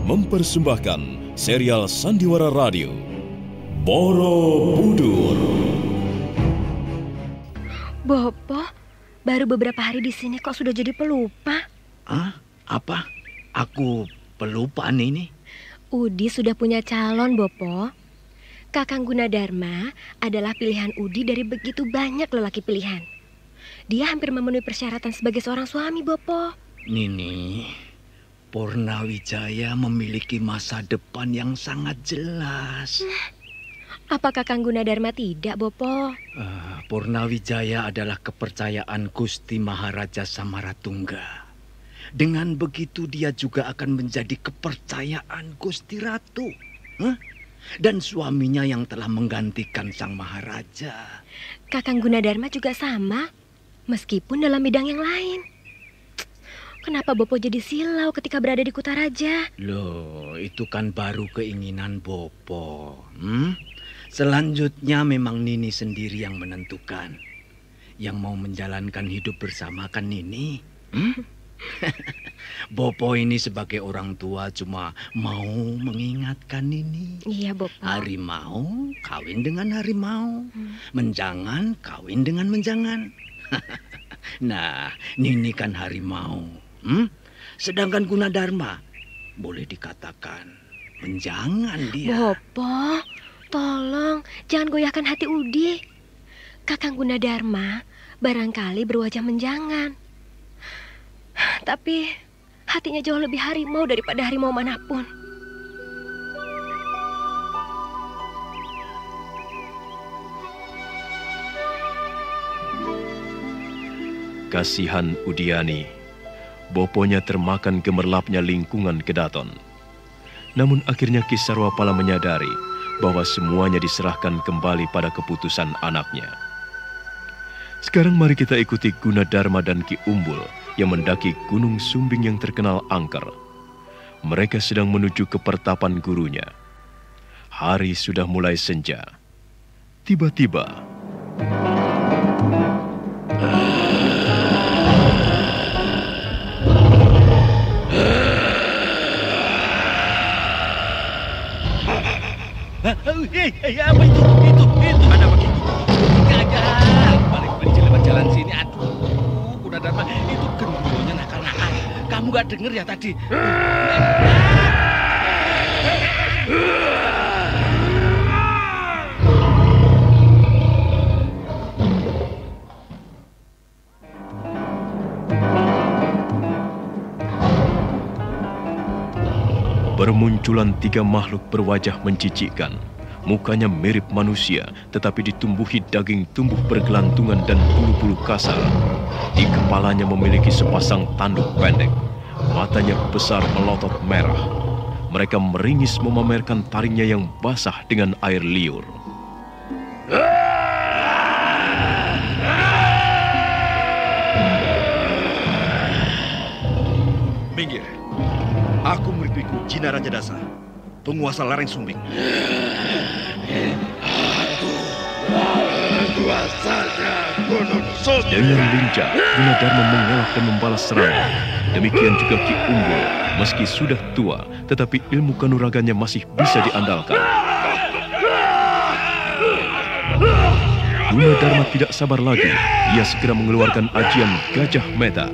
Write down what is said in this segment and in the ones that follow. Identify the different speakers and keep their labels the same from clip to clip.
Speaker 1: mempersembahkan serial Sandiwara Radio Borobudur.
Speaker 2: Bopo, baru beberapa hari di sini kok sudah jadi pelupa?
Speaker 3: Apa? Aku pelupaan ini?
Speaker 2: Udi sudah punya calon, Bopo. Kakang Gunadarma adalah pilihan Udi dari begitu banyak lelaki pilihan. Dia hampir memenuhi persyaratan sebagai seorang suami, Bopo.
Speaker 3: Nini, Purnawijaya memiliki masa depan yang sangat jelas.
Speaker 2: Apa Kakang Gunadarma tidak, Bopo?
Speaker 3: Purnawijaya adalah kepercayaan Gusti Maharaja Samaratungga. Dengan begitu dia juga akan menjadi kepercayaan Gusti Ratu. Dan suaminya yang telah menggantikan sang Maharaja.
Speaker 2: Kakang Gunadarma juga sama, meskipun dalam bidang yang lain. Kenapa Bopo jadi silau ketika berada di Kutaraja?
Speaker 3: Loh, itu kan baru keinginan Bopo. Selanjutnya memang Nini sendiri yang menentukan. Yang mau menjalankan hidup bersama kan Nini. Bopo ini sebagai orang tua cuma mau mengingatkan Nini.
Speaker 2: Iya, Bopo.
Speaker 3: Harimau kawin dengan harimau. Menjangan kawin dengan menjangan. Nah, Nini kan harimau. Sedangkan Gunadarma boleh dikatakan menjangan dia.
Speaker 2: Bopo, tolong jangan goyahkan hati Udi. Kakang Gunadarma barangkali berwajah menjangan, tapi hatinya jauh lebih harimau daripada harimau manapun.
Speaker 1: Kasihan Udiani, Boponya termakan gemerlapnya lingkungan Kedaton. Namun akhirnya Ki Sarwapala menyadari bahwa semuanya diserahkan kembali pada keputusan anaknya. Sekarang mari kita ikuti Gunadarma dan Ki Umbul yang mendaki Gunung Sumbing yang terkenal angker. Mereka sedang menuju ke pertapan gurunya. Hari sudah mulai senja. Tiba-tiba
Speaker 4: apa itu? Ada begitu? Gagak balik lewat jalan sini. Aduh, Gunadarma, itu gendronya nakal-nakal. Kamu gak denger ya tadi?
Speaker 1: bermunculan 3 makhluk berwajah mencicikkan. Mukanya mirip manusia, tetapi ditumbuhi daging tumbuh bergelantungan dan bulu-bulu kasar. Di kepalanya memiliki sepasang tanduk pendek. Matanya besar melotot merah. Mereka meringis memamerkan taringnya yang basah dengan air liur.
Speaker 5: Minggir. Aku murid-muridku Jina Raja Dasa, penguasa lereng Sumbing.
Speaker 1: Dengan lincah, Gunadarma mengelak dan membalas serangan. Demikian juga Ki Umbul, meski sudah tua, tetapi ilmu kanuraganya masih bisa diandalkan. Gunadarma tidak sabar lagi. Ia segera mengeluarkan ajian Gajah Meta.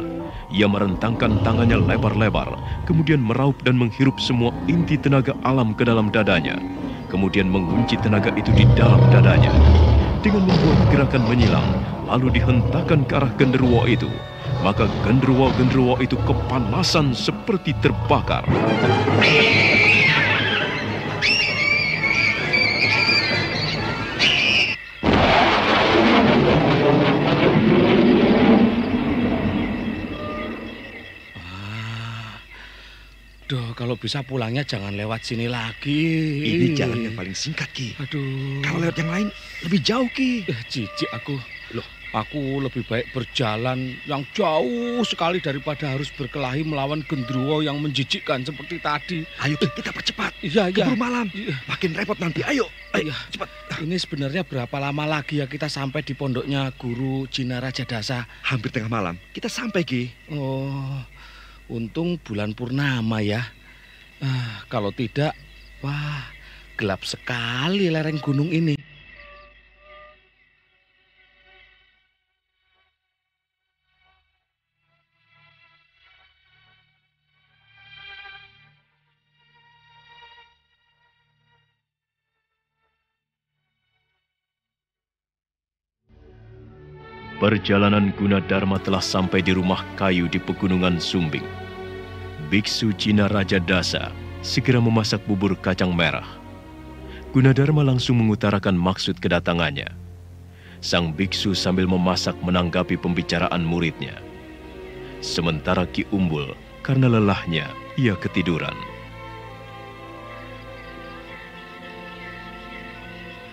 Speaker 1: Ia merentangkan tangannya lebar-lebar, kemudian meraup dan menghirup semua inti tenaga alam ke dalam dadanya. Kemudian mengunci tenaga itu di dalam dadanya. Dengan membuat gerakan menyilang, lalu dihentakkan ke arah genderuwo itu. Maka genderuwo-genderuwo itu kepanasan seperti terbakar.
Speaker 4: Duh, kalau bisa pulangnya jangan lewat sini lagi.
Speaker 5: Ini jalan yang paling singkat, Ki.
Speaker 4: Aduh.
Speaker 5: Kalau lewat yang lain, lebih jauh, Ki.
Speaker 4: Jijik aku.
Speaker 5: Loh,
Speaker 4: aku lebih baik berjalan yang jauh sekali daripada harus berkelahi melawan gendruwo yang menjijikkan seperti tadi.
Speaker 5: Ayo, Ki, kita percepat.
Speaker 4: Iya.
Speaker 5: Keburu malam. Makin repot nanti. Ayo, cepat.
Speaker 4: Ini sebenarnya berapa lama lagi ya kita sampai di pondoknya Guru Jina Raja Dasa?
Speaker 5: Hampir tengah malam. Kita sampai, Ki.
Speaker 4: Oh, untung bulan purnama ya. Kalau tidak, wah, gelap sekali lereng gunung ini.
Speaker 1: Perjalanan Gunadarma telah sampai di rumah kayu di pegunungan Sumbing. Biksu Cina Raja Dasa segera memasak bubur kacang merah. Gunadarma langsung mengutarakan maksud kedatangannya. Sang biksu sambil memasak menanggapi pembicaraan muridnya. Sementara Ki Umbul, karena lelahnya, ia ketiduran.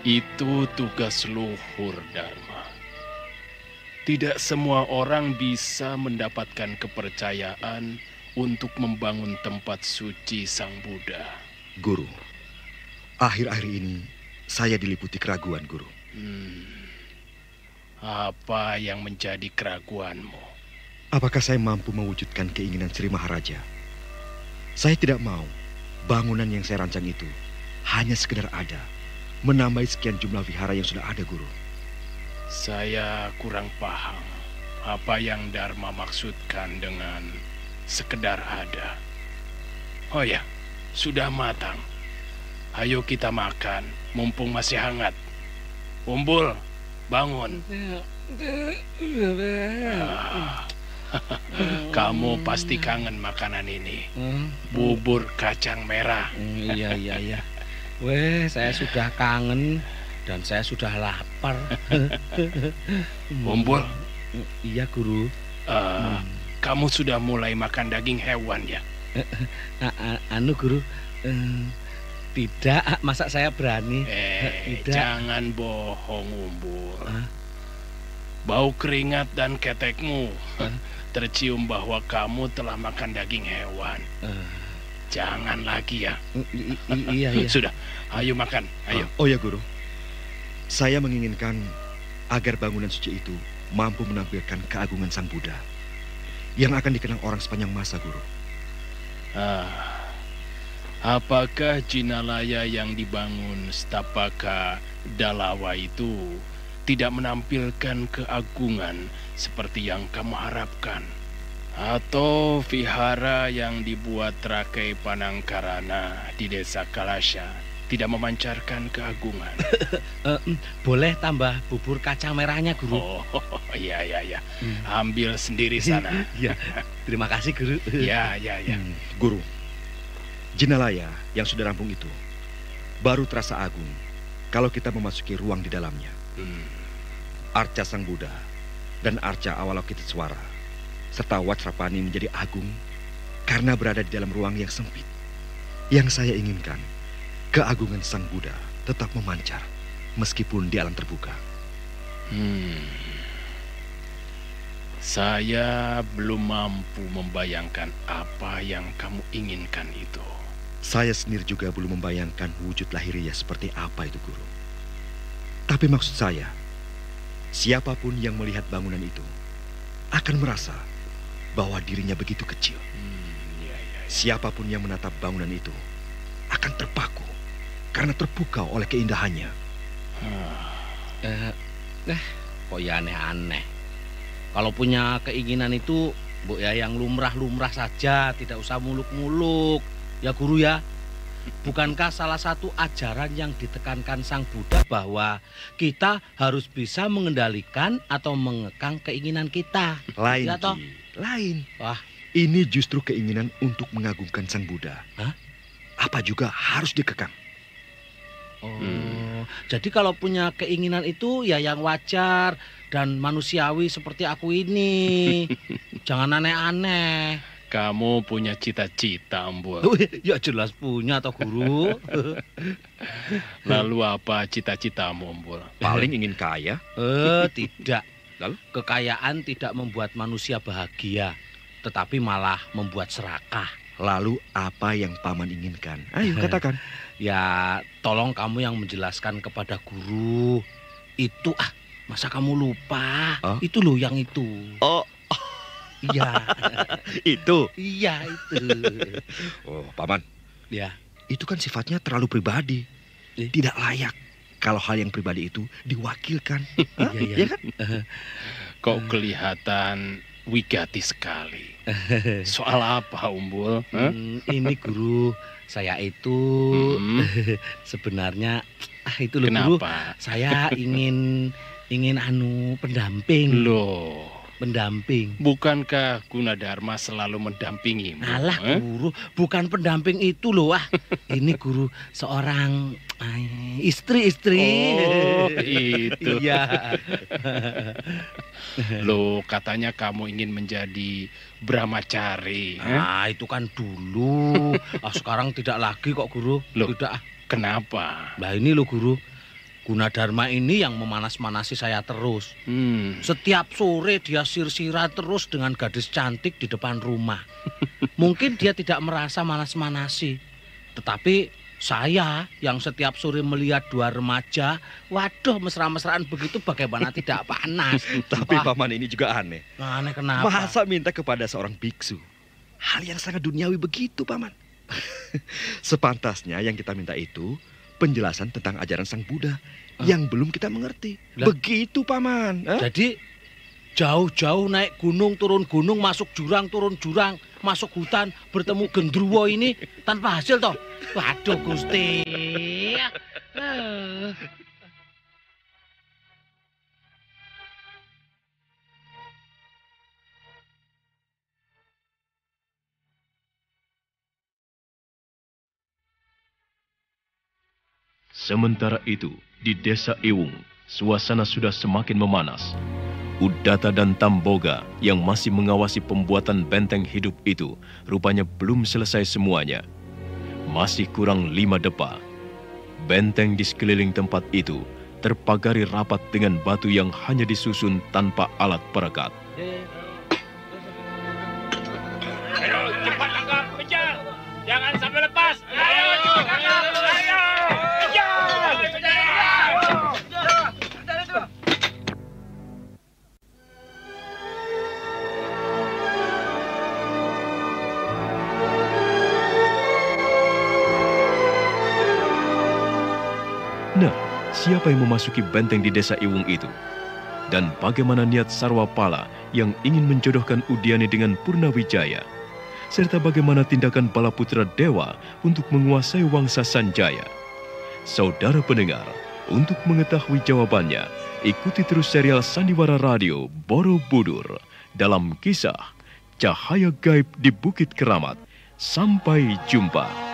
Speaker 6: Itu tugas luhur, Dharma. Tidak semua orang bisa mendapatkan kepercayaan untuk membangun tempat suci Sang Buddha.
Speaker 5: Guru, akhir-akhir ini saya diliputi keraguan, Guru.
Speaker 6: Apa yang menjadi keraguanmu?
Speaker 5: Apakah saya mampu mewujudkan keinginan Sri Maharaja? Saya tidak mau bangunan yang saya rancang itu hanya sekedar ada, menambah sekian jumlah vihara yang sudah ada, Guru.
Speaker 6: Saya kurang paham apa yang Dharma maksudkan dengan sekedar ada. Oh ya, sudah matang. Ayo kita makan, mumpung masih hangat. Umbul, bangun. Kamu pasti kangen makanan ini. Bubur kacang merah.
Speaker 4: Iya. Weh, saya sudah kangen. Dan saya sudah lapar.
Speaker 6: Umbul.
Speaker 4: Iya, Guru.
Speaker 6: Kamu sudah mulai makan daging hewan ya?
Speaker 4: Anu, Guru. Tidak, masa saya berani? Tidak.
Speaker 6: Jangan bohong, Umbul. Bau keringat dan ketekmu tercium bahwa kamu telah makan daging hewan. Jangan lagi ya.
Speaker 4: Iya.
Speaker 6: Sudah, ayo makan, ayo.
Speaker 5: Oh ya, Guru. Saya menginginkan agar bangunan suci itu mampu menampilkan keagungan Sang Buddha yang akan dikenang orang sepanjang masa, Guru.
Speaker 6: Apakah Jinalaya yang dibangun Stapaka Dalawa itu tidak menampilkan keagungan seperti yang kamu harapkan? Atau vihara yang dibuat Rakai Panangkarana di desa Kalasha tidak memancarkan keagungan?
Speaker 4: Boleh tambah bubur kacang merahnya, Guru?
Speaker 6: Oh, iya. Ambil sendiri sana.
Speaker 4: Ya, terima kasih, Guru.
Speaker 6: Ya.
Speaker 5: Guru, Jinalaya yang sudah rampung itu baru terasa agung kalau kita memasuki ruang di dalamnya. Arca Sang Buddha dan Arca Avalokiteswara serta Vajrapani menjadi agung karena berada di dalam ruang yang sempit. Yang saya inginkan, keagungan Sang Buddha tetap memancar meskipun di alam terbuka.
Speaker 6: Saya belum mampu membayangkan apa yang kamu inginkan itu.
Speaker 5: Saya sendiri juga belum membayangkan wujud lahiriah seperti apa itu, Guru. Tapi maksud saya, siapapun yang melihat bangunan itu akan merasa bahwa dirinya begitu kecil. Siapapun yang menatap bangunan itu akan terpaku karena terpukau oleh keindahannya.
Speaker 4: Kok ya aneh-aneh. Kalau punya keinginan itu, Bu ya yang lumrah-lumrah saja, tidak usah muluk-muluk. Ya, Guru ya. Bukankah salah satu ajaran yang ditekankan Sang Buddha bahwa kita harus bisa mengendalikan atau mengekang keinginan kita?
Speaker 5: Lain,
Speaker 4: ya, toh?
Speaker 5: Lain.
Speaker 4: Wah,
Speaker 5: ini justru keinginan untuk mengagungkan Sang Buddha. Apa juga harus dikekang.
Speaker 4: Jadi kalau punya keinginan itu ya yang wajar dan manusiawi seperti aku ini. Jangan aneh-aneh.
Speaker 6: Kamu punya cita-cita, Umbul.
Speaker 4: Ya jelas punya toh, Guru.
Speaker 6: Lalu apa cita-citamu, Umbul?
Speaker 5: Paling ingin kaya.
Speaker 4: Tidak.
Speaker 5: Lalu?
Speaker 4: Kekayaan tidak membuat manusia bahagia, tetapi malah membuat serakah.
Speaker 5: Lalu apa yang Paman inginkan? Ayo katakan.
Speaker 4: Ya, tolong kamu yang menjelaskan kepada Guru. Itu masa kamu lupa? Itu loh yang itu.
Speaker 5: Oh.
Speaker 4: Iya.
Speaker 5: Itu.
Speaker 4: Iya, itu.
Speaker 5: Oh, Paman.
Speaker 3: Ya.
Speaker 5: Itu kan sifatnya terlalu pribadi. Tidak layak kalau hal yang pribadi itu diwakilkan.
Speaker 3: Iya
Speaker 5: kan?
Speaker 6: Kok kelihatan wigati sekali. Soal apa, Umbul?
Speaker 3: Ini guru, saya itu sebenarnya itu loh guru.
Speaker 6: Kenapa?
Speaker 3: Saya ingin pendamping.
Speaker 6: Loh,
Speaker 3: Pendamping.
Speaker 6: bukankah Gunadarma selalu mendampingimu?
Speaker 3: Alah guru, bukan pendamping itu loh. Ini guru seorang istri.
Speaker 6: Oh, itu.
Speaker 3: Iya.
Speaker 6: Loh, katanya kamu ingin menjadi brahmacari.
Speaker 3: Itu kan dulu. Sekarang tidak lagi kok guru.
Speaker 6: Loh,
Speaker 3: Tidak.
Speaker 6: Kenapa?
Speaker 3: Nah ini loh guru, Gunadarma ini yang memanas-manasi saya terus. Setiap sore dia sir-siran terus dengan gadis cantik di depan rumah. Mungkin dia tidak merasa manas-manasi, tetapi saya yang setiap sore melihat dua remaja, waduh mesra-mesraan begitu, bagaimana tidak panas.
Speaker 5: Tapi Paman ini juga aneh.
Speaker 3: Aneh kenapa?
Speaker 5: Masa minta kepada seorang biksu hal yang sangat duniawi begitu, Paman? Sepantasnya yang kita minta itu penjelasan tentang ajaran Sang Buddha yang belum kita mengerti. Begitu, Paman.
Speaker 3: Jadi jauh-jauh naik gunung, turun gunung, masuk jurang, turun jurang, masuk hutan, bertemu gendruwo ini tanpa hasil toh. Waduh Gusti.
Speaker 1: Sementara itu, di desa Iwung, suasana sudah semakin memanas. Udata dan Tamboga yang masih mengawasi pembuatan benteng hidup itu rupanya belum selesai semuanya. Masih kurang 5 depa. Benteng di sekeliling tempat itu terpagari rapat dengan batu yang hanya disusun tanpa alat perekat.
Speaker 6: Ayo, cepat tangkap, kejar! Jangan sampai lepas! Ayo, cepat tangkap! Ayo!
Speaker 1: Nah, siapa yang memasuki benteng di desa Iwung itu? Dan bagaimana niat Sarwapala yang ingin menjodohkan Udiane dengan Purnawijaya? Serta bagaimana tindakan Balaputra Dewa untuk menguasai Wangsa Sanjaya? Saudara pendengar, untuk mengetahui jawabannya, ikuti terus serial Sandiwara Radio Borobudur dalam kisah Cahaya Gaib di Bukit Keramat. Sampai jumpa.